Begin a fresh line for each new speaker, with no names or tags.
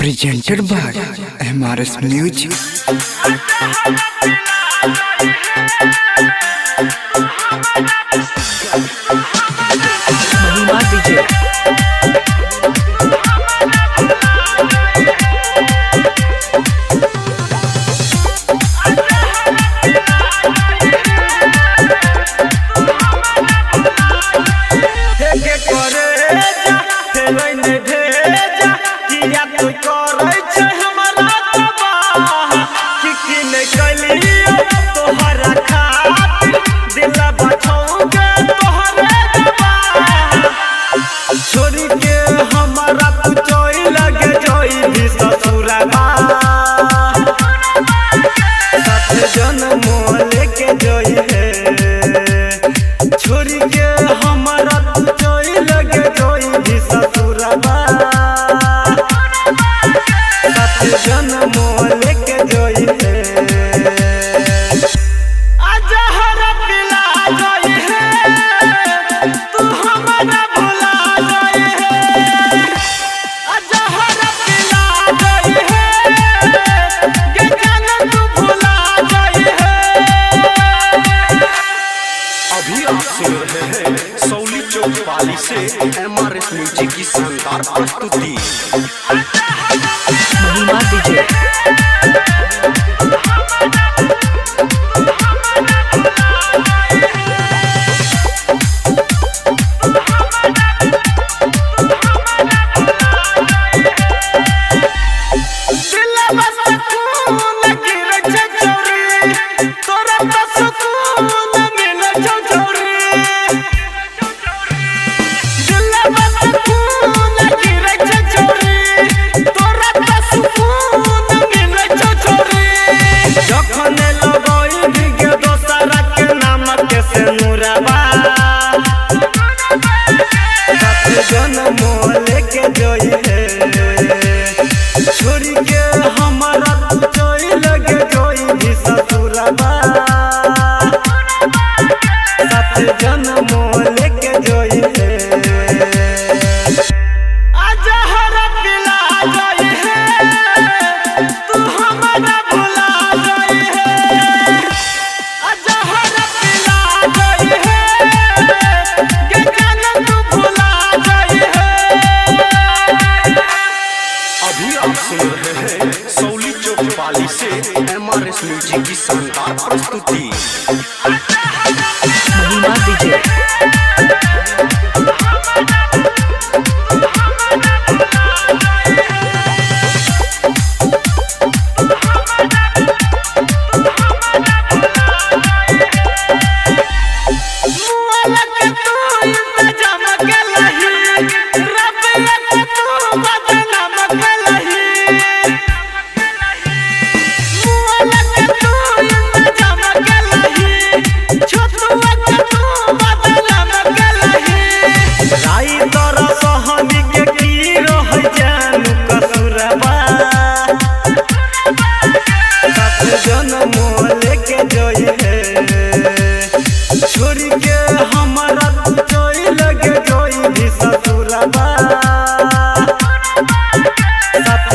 presented by MRS Music.
महिमा DJ
से MRS music की शानदार प्रस्तुति।
महिमा डीजे
छोरी के हमारा जोई लगे जोई भी ससुरबा सात जन्म लेके जोई है आजा हरा पिला जोई है तू हमारा भुला जोई है आजा हरा पिला जोई है के जान तू भुला जोई है।
अभी आप सुन रहे हैं सौली चौक वाली से MRS म्यूजिक की शानदार प्रस्तुति।
महिमा डीजे
छोरी के हमारा जोई लगे जोई भी ससुरबा सात